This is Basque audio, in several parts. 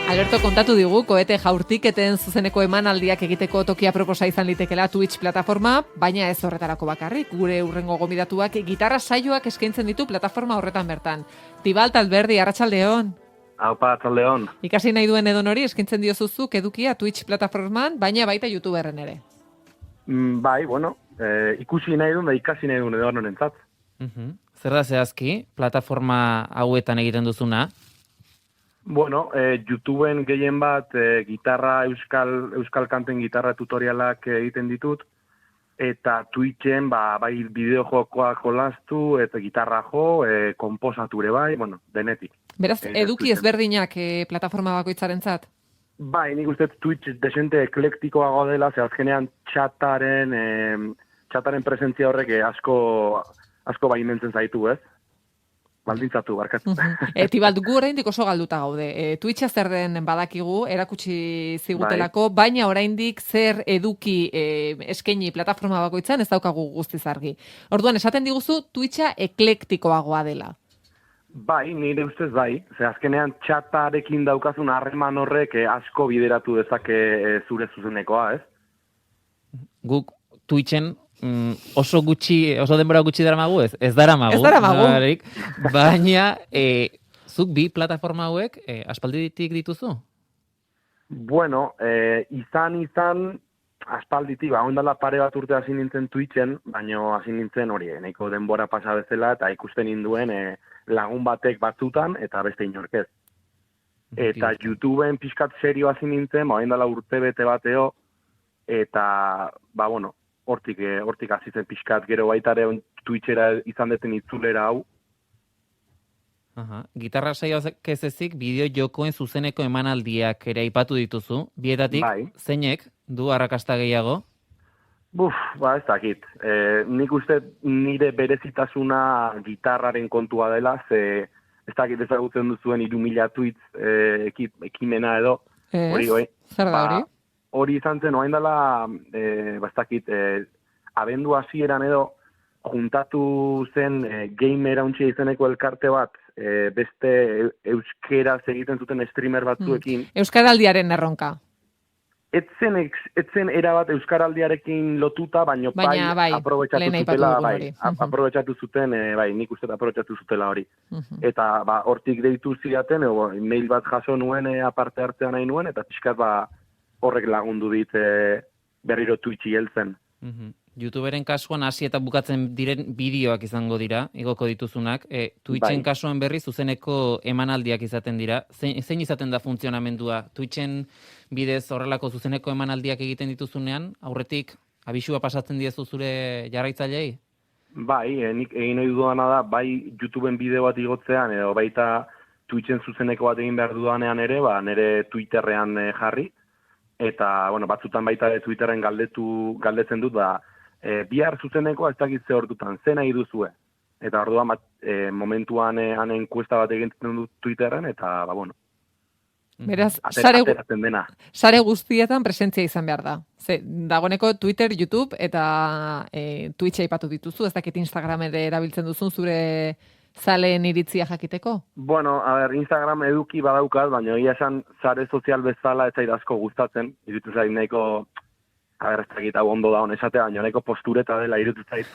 Alberto, kontatu digu, koete jaurtiketen zuzeneko emanaldiak egiteko tokia proposa izan litekela Twitch plataforma, baina ez horretarako bakarrik, gure urrengo gomidatuak gitarra saioak eskaintzen ditu plataforma horretan bertan. Tibalt Alberdi, arratsaldeon. Aupa, arratsaldeon. Ikasi nahi duen edonori eskaintzen diozuzuk edukia Twitch plataforman, baina baita YouTuberen ere. Bai, bueno, ikusi nahi duen da ikasi nahi duen edonentzat. Zer da zehazki, plataforma hauetan egiten duzuna? Bueno, YouTubeen gehien bat gitarra, euskal kanten gitarra tutorialak egiten ditut, eta Twitchen bai bideojokoak jolastu, eta gitarra jo, konposature bai, bueno, denetik. Beraz, eduki ezberdinak plataforma bakoitzarentzat? Bai, nik uste Twitch desente eklektikoago dela, ze azkenean txataren presentzia horrek asko baimentzen zaitu, ez? Baldintzatu, barkatu. Tibalt, gu oraindik oso galduta gaude. Twitcha zer den badakigu, erakutsi zigutelako, baina oraindik zer eduki eskaini plataforma bakoitzan ez daukagu guztiz argi. Orduan, esaten diguzu Twitcha eklektikoagoa dela. Bai, nire ustez bai. Ze azkenean txatarekin daukazun harreman horrek asko bideratu dezake zure zuzenekoa, ez? Guk Twitchen oso denbora gutxi daramagu, ez daramagu. Ez daramagu. Baina, zuk bi plataforma hauek aspalditik dituzu? Bueno, izan aspalditik, ondala pare bat urte hasi nintzen Twitchen, baina hasi nintzen hori, nahiko denbora pasa bezala, eta ikusten ninduen lagun batek batzutan, eta beste inorkez. Eta YouTubeen pixkat serio hasi nintzen, ondala urte bete bateo, eta, bueno, hortik hasi zen pixkat, gero baitare Twitchera izan deten itzulera hau. Gitarra saioak ez ezik, bideo jokoen zuzeneko emanaldiak ere aipatu dituzu. Bietatik, zeinek du arrakasta gehiago? Ez dakit. Nik uste nire berezitasuna gitarraren kontua dela, ze ez dakit ezagutzen duzuen 3.000 tweets ekimena edo. Zer da hori? Hori izan zen, oain dela, abendu hasieran edo, juntatu zen gamer hauntxe izeneko elkarte bat, beste euskeraz egiten zuten streamer batzuekin. Euskaraldiaren erronka. Etzen erabat euskaraldiarekin lotuta, baina aprobetxatu zuten, nik uste aprobetxatu zutela hori. Eta hortik deitu zidaten, mail bat jaso nuen aparte hartzea nahi nuen, eta pixkat horrek lagundu dit berriro Twitchi heltzen. YouTuberen kasuan hasi eta bukatzen diren bideoak izango dira, igoko dituzunak. Twitchen kasuan berri zuzeneko emanaldiak izaten dira. Zein izaten da funtzionamendua? Twitchen bidez horrelako zuzeneko emanaldiak egiten dituzunean, aurretik abisua pasatzen diezu zure jarraitzaileei? Bai, nik egin nahi duana da, bai YouTubeen bideo bat igotzean, edo baita Twitchen zuzeneko bat egin behar dudanean ere, nire Twitterrean jarri. Eta, batzutan baita Twitterren galdetzen dut, bihar zuzeneko ez dakit ze ordutan, ze nahi duzue. Eta orduan momentuan enkuesta bat egiten dut Twitterren, eta, Beraz, ateratzen dena. Sare guztietan presentzia izan behar da. Dagoeneko Twitter, YouTube eta Twitch aipatu dituzu, ez dakit Instagram ere erabiltzen duzun zure zaleen iritzia jakiteko? Bueno, Instagram eduki badaukat, baina egia esan sare sozial bezala ez zait asko gustatzen. Irutu zait nahiko, ez dakit hau ondo da esatea, baina nahiko postureta dela irutu zait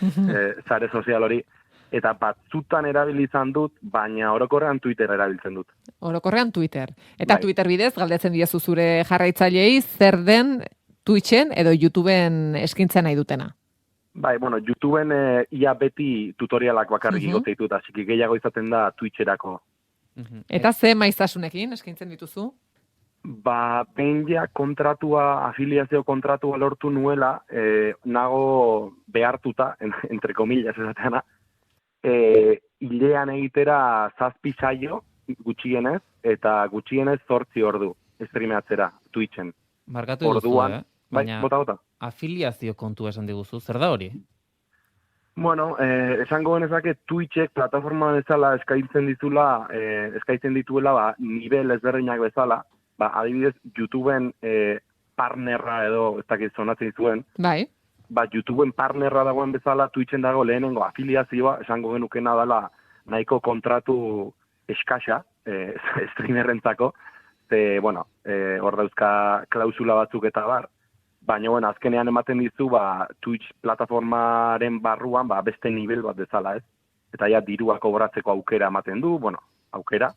sare sozial hori. Eta batzutan erabilizan dut, baina orokorrean Twitter erabiltzen dut. Orokorrean Twitter. Eta Twitter bidez, galdetzen diezu zure jarraitzaileei, zer den Twitchen edo YouTubeen eskintzen nahi dutena? Bai, YouTubeen ia beti tutorialak bakarrik igotzen ditut, asiki gehiago izaten da Twitcherako. Eta ze maiztasunekin eskaintzen dituzu? Behin kontratua, afiliazio kontratua lortu nuela, nago behartuta, entre comillas esateana, hilean egitera 7 saio gutxienez, eta gutxienez 8 ordu streameatzera Twitchen. Markatu duzu, baina afiliazio kontua esan diguzu, zer da hori? Bueno, esango genezake Twitchek plataforma bezala eskaintzen dituela nivel ezberdinak bezala, adibidez YouTubeen partnerra edo ez dakit sonatzen zuen. Bai. YouTubeen partnerra dagoen bezala Twitchen dago lehenengo afiliazioa, esango genukena dela nahiko kontratu eskasa streamerrentzako, bueno, hor dauzka klausula batzuk eta bar, baina, bueno, azkenean ematen dizu, Twitch plataformaren barruan, beste nivel bat bezala, ez? Eta ja, dirua kobratzeko aukera ematen du, bueno, aukera,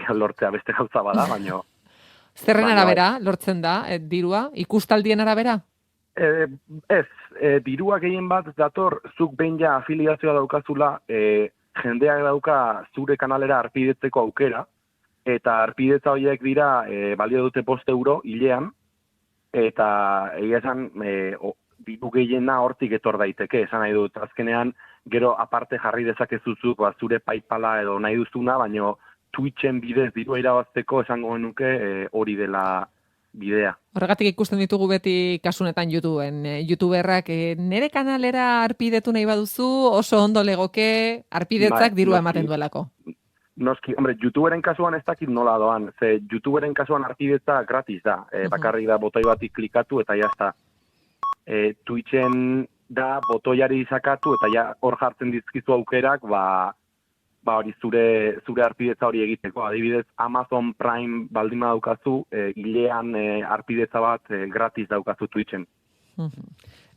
lortzea beste gauza bada, baina... Zerren arabera, lortzen da, dirua? Ikustaldien arabera? Ez, dirua gehien bat dator, zuk behin ja afiliazioa daukazula, jendeak dauka zure kanalera arpidetzeko aukera, eta arpidetza horiek dira, balio dute €1 hilean, eta egia esan, diru gehiena hortik etor daiteke, esan nahi dut, azkenean, gero aparte jarri dezakezuzuk, zure PayPala edo nahi duzuna, baina Twitchen bidez dirua irabazteko esango genuke hori dela bidea. Horregatik ikusten ditugu beti kasunetan YouTubeen. YouTuberrak nere kanalera arpidetu nahi baduzu, oso ondo legoke arpidetzak dirua ematen duelako. Noski, hombre, YouTuberen kasuan ez dakit nola doan, ze YouTuberen kasuan arpidetza gratis da, bakarrik da botoi batik klikatu eta jazta. Twitchen da botoiari sakatu eta ja hor jartzen dizkizu aukerak, hori zure arpidetza hori egiteko. Adibidez, Amazon Prime baldin badaukazu, hilean arpidetza bat gratis daukazu Twitchen.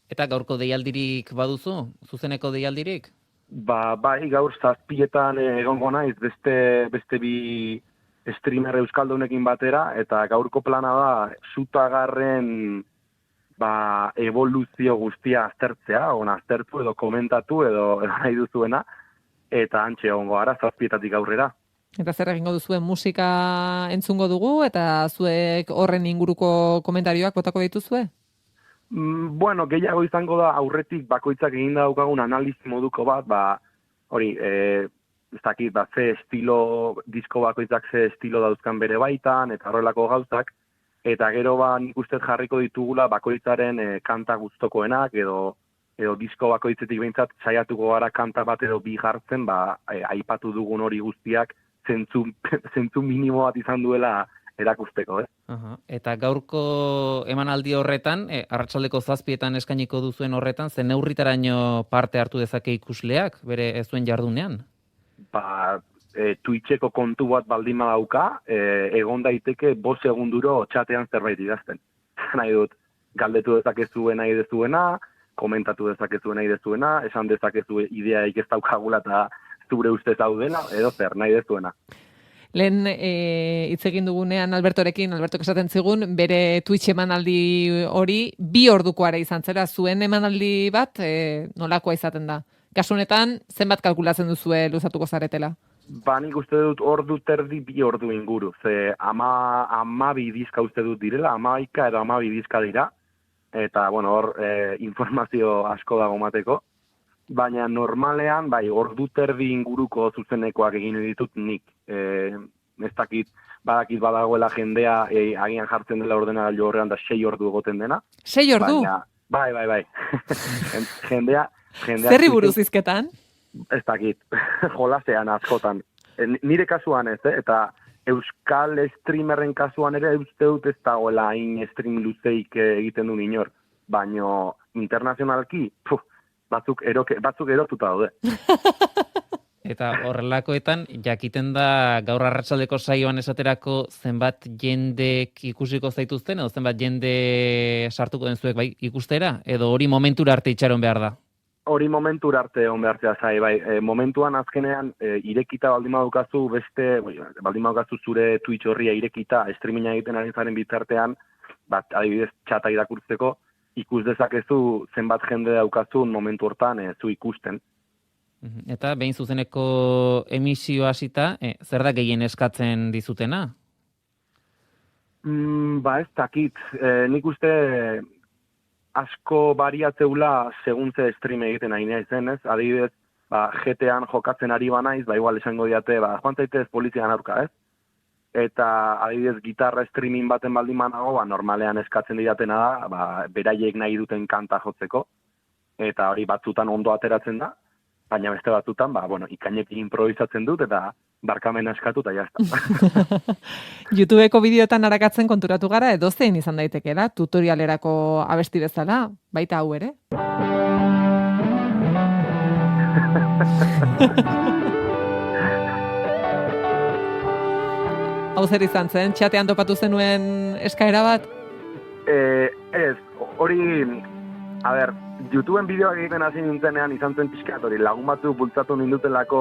Eta gaurko deialdirik baduzu? Zuzeneko deialdirik? Bai, gaur 7:00 egongo naiz beste bi streamer euskaldunekin batera, eta gaurko plana da Zutagarren evoluzio guztia aztertzea, aztertu edo komentatu edo nahi duzuena, eta antxe egongo gara 7:00 aurrera. Eta zer egingo duzuen musika entzungo dugu, eta zuek horren inguruko komentarioak botako dituzue? Bueno, gehiago izango da aurretik bakoitzak egin daukagun analizi moduko bat, hori, ez dakit, ze estilo, disko bakoitzak ze estilo dauzkan bere baitan, eta horrelako gauzak, eta gero nik ustez jarriko ditugula bakoitzaren kanta gustokoenak, edo disko bakoitzetik behintzat saiatuko gara kanta bat edo bi jartzen, aipatu dugun hori guztiak zentzu minimo bat izan duela erakusteko, Eta gaurko emanaldi horretan, arratsaldeko 7:00 eskainiko duzuen horretan, ze neurritaraino parte hartu dezake ikusleak, bere zuen jardunean? Twitcheko kontu bat baldin badauka, egon daiteke 5 segunduro txatean zerbait idazten. Nahi dut, galdetu dezakezu nahi dezuena, komentatu dezakezu nahi dezuena, esan dezakezu ideaik ez daukagula eta zure ustez hau dela, edo zer, nahi dezuena. Lehen hitz egin dugunean Albertorekin, Albertok esaten zigun, bere Twitch emanaldi hori 2 ordukoara izan zela, zuen emanaldi bat nolakoa izaten da? Kasu honetan, zenbat kalkulatzen duzue luzatuko zaretela? Nik uste dut ordu terdi 2 ordu inguru, ze 12 dizka uste dut direla, 11 edo 12 dizka dira, eta hor informazio asko dago mateko. Baina normalean, ordu terdi inguruko zuzenekoak egin ditut nik. Ez dakit, badagoela jendea agian jartzen dela ordenagailu horrean da 6 ordu egoten dena. 6 ordu? Bai. Jendea... Zerri buruz izketan? Ez dakit, jolasean askotan. Nire kasuan ez, eta euskal streamerren kasuan ere uste dut ez dagoela hain stream luzeik egiten duen inor. Baina internazionalki, batzuk erotuta daude. Eta horrelakoetan, jakiten da gaur arratsaldeko saioan esaterako zenbat jendek ikusiko zaituzten, edo zenbat jende sartuko den zuek ikustera, edo hori momentura arte itxaron behar da? Hori momentura arte egon behartzea zai, momentuan azkenean irekita baldin badukazu zure Twitch horria irekita, streaminga egiten ari zaren bitartean, adibidez txata irakurtzeko, ikus dezakezu zenbat jende daukazun momentu hortan zu ikusten. Eta behin zuzeneko emisio hasita, zer da gehien eskatzen dizutena? Ez dakit, nik uste asko bariatzeula segun ze stream egiten ari naizen, ez? Adibidez, GTA-an jokatzen ari banaiz, igual esango diate, joan zaitez polizian aurka, ez? Eta adibidez gitarra streaming baten baldin banago, normalean eskatzen didatena da, beraiek nahi duten kanta jotzeko, eta hori batzutan ondo ateratzen da, baina beste batzutan, ikainekin improvisatzen dut, eta barkamena eskatu eta jazta. YouTubeko bideoetan arakatzen konturatu gara edozein izan daitekeela, tutorialerako abesti bezala, baita hau ere. Hau zer izan zen, txatean topatu zenuen eskaera bat? Ez, hori, a ber, YouTubeen bideoak egiten hasi nintzenean izan zen pixkat, hori lagun batzuk bultzatu nindutelako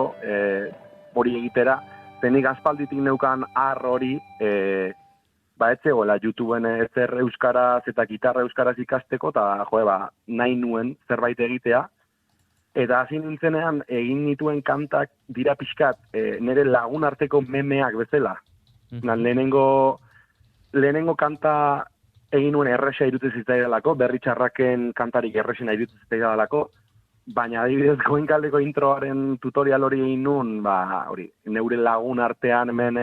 hori egitera, zenik aspalditik neukan hori, etzegoela YouTubeen ezer euskaraz eta gitarra euskaraz ikasteko, eta nahi nuen zerbait egitea, eta hasi nintzenean egin nituen kantak dira pixkat, nire lagun arteko memeak bezala. Lehenengo kanta egin nuen erresa irutzen zitzaidalako, Berri Txarraken kantarik erresena irutzen zitzaidalako, baina adibidez Goenkaldeko introaren tutorial hori egin nuen, hori, neure lagun artean hemen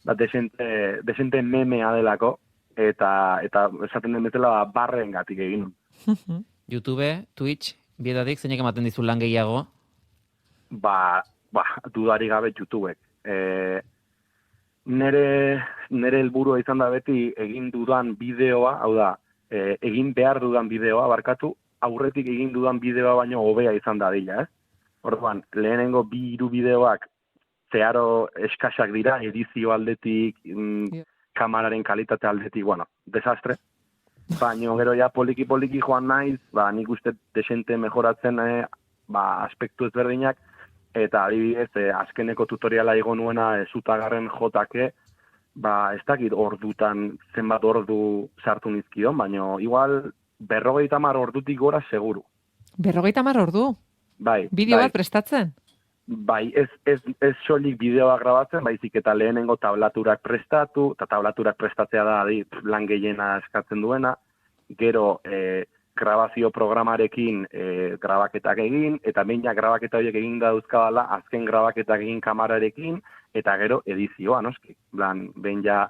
desente memea delako, eta esaten den bezala barren gatik egin nuen. YouTube, Twitch, biedadik, zeinek ematen dizu lan gehiago? Dudari gabe YouTubek. Nere helburua izan da beti egin dudan bideoa, hau da, egin behar dudan bideoa, barkatu, aurretik egin dudan bideoa baino hobea izan da dila, ez? Orduan, lehenengo 2-3 bideoak zeharo eskasak dira, edizio aldetik, kamararen kalitate aldetik, desastre. Baina gero ja poliki joan naiz, nik uste desente mejoratzen aspektu ezberdinak, eta adibidez, azkeneko tutoriala igo nuena zutagarren jotake, ez dakit ordutan zenbat ordu sartu nizkion, baina igual 50 ordutik gora seguru. 50 ordu? Bai. Bideo bat prestatzen? Bai, ez soilik bideoa grabatzen, baizik eta lehenengo tablaturak prestatu, eta tablaturak prestatzea da lan gehiena eskatzen duena, gero grabazio programarekin grabaketak egin, eta behinak grabaketa horiek egin dauzkadala, azken grabaketak egin kamararekin, eta gero edizioa, noski. Behin ja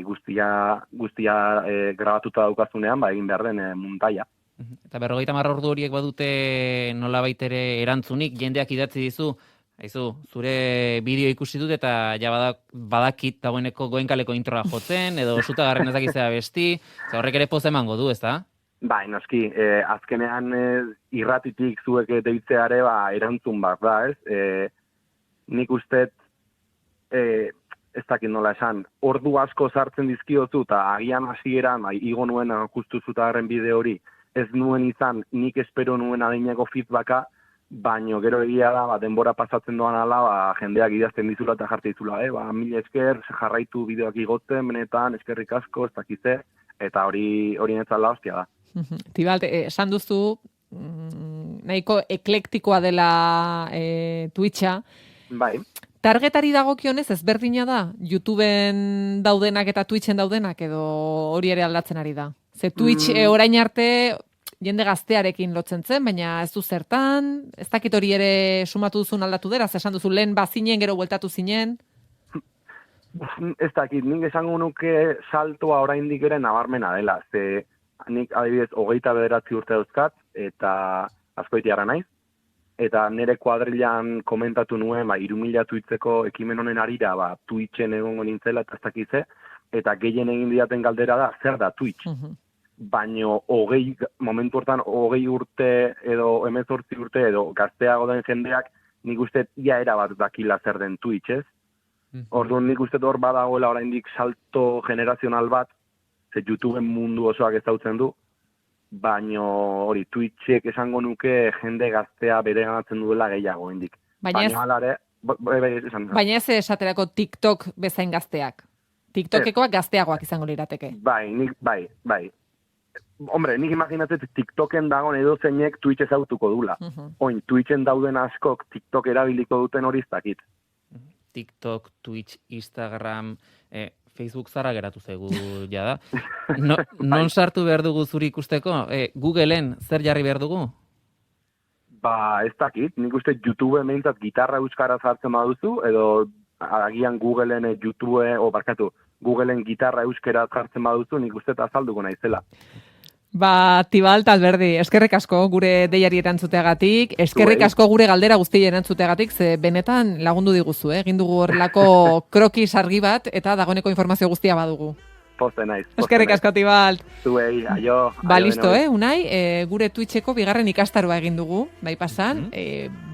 guztia grabatuta daukazunean, egin behar den muntaia. Eta 50 ordu horiek badute nolabait ere erantzunik, jendeak idatzi dizu, zure bideo ikusi dut eta ja badakit dagoeneko Goenkaleko introa jotzen, edo zutagarren ez dakizea besti, horrek ere poz emango du, ezta? Bai, noski, azkenean irratitik zuek deitzeare erantzun bat da, ez? Nik ustet, ez dakit nola esan, ordu asko sartzen dizkiozu, eta agian hasieran igo nuen justu zutagarren bideo hori, ez nuen izan, nik espero nuen adineko feedbacka, baino gero egia da, denbora pasatzen doan ala, jendeak idazten dizula eta jarte dizula, mila esker, jarraitu bideoak igotzen, benetan, eskerrik asko, ez dakize, eta hori netzala hostia da. Tibalt, esan duzu, nahiko eklektikoa dela Twitcha. Bai. Targetari dagokionez ezberdina da? YouTubeen daudenak eta Twitchen daudenak, edo hori ere aldatzen ari da? Ze Twitch orain arte jende gaztearekin lotzen zen, baina ez du zertan, ez dakit hori ere sumatu duzun aldatu dera, esan duzu lehen bazinen, gero bueltatu zinen? Ez dakit, nik esango nuke saltoa oraindik ere nabarmena dela, ze nik adibidez 29 urte dauzkat, eta askoitiara naiz, eta nire kuadrilan komentatu nuen, 3.000 tuitzeko ekimen honen arira, Twitchen egongo nintzela, eta ez dakize, eta gehien egin didaten galdera da, zer da Twitch? Baino momentu hortan 20 urte edo 18 urte edo gazteago den jendeak nik uste ia era bat dakila zer den Twitch, ez? Orduan nik uste hor badagoela oraindik salto generazional bat, ze YouTubeen mundu osoak ezautzen du, baino hori Twitchek esango nuke jende gaztea bere ganatzen duela gehiago indik. Baina ez esaterako TikTok bezain gazteak. TikTokekoak gazteagoak izango lirateke. Bai. Hombre, nik imaginatzen TikToken dagoen edo zeinek Twitch ezautuko dula. Oin, Twitchen dauden askok TikTok erabiliko duten hori iztakit. TikTok, Twitch, Instagram, Facebook zara geratu zaigu jada. Non sartu behar dugu zuri ikusteko? Googleen zer jarri behar dugu? Ez dakit, nik uste YouTube meintzat gitarra euskaraz hartzen baduzu, edo agian Googleen Googleen gitarra euskaraz jartzen baduzu, nik uste azalduko naizela. Tibalt Alberdi, eskerrik asko gure deiari erantzuteagatik, eskerrik asko gure galdera guztiei erantzuteagatik, ze benetan lagundu diguzu, egin dugu horrelako krokis argi bat, eta dagoeneko informazio guztia badugu. Poste naiz. Eskerrik asko, Tibalt. Zuei, aio. Listo, Unai, gure Twitcheko bigarren ikastaroa egin dugu, bai pasan,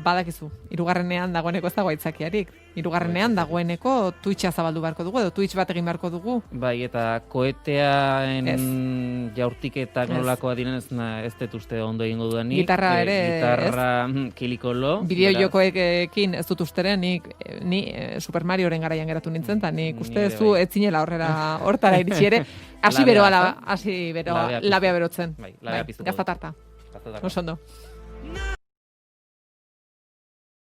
badakizu, hirugarrenean dagoeneko ez dago aitzakiarik. Hirugarrenean dagoeneko Twitcha zabaldu beharko dugu, edo Twitch bat egin beharko dugu. Bai, eta koeteaen jaurtiketak nolakoa diren ez dut uste ondo egingo dudanik. Gitarra ere, gitarra kilikolo. Bideo jokoekin ez dut usteren, ni Super Marioren garaian geratu nintzen, eta nik uste zu ez zinela hortara iritsi ere, hasi beroa labea berotzen. Bai, labea piztuko. Gaztatarta. Oso ondo.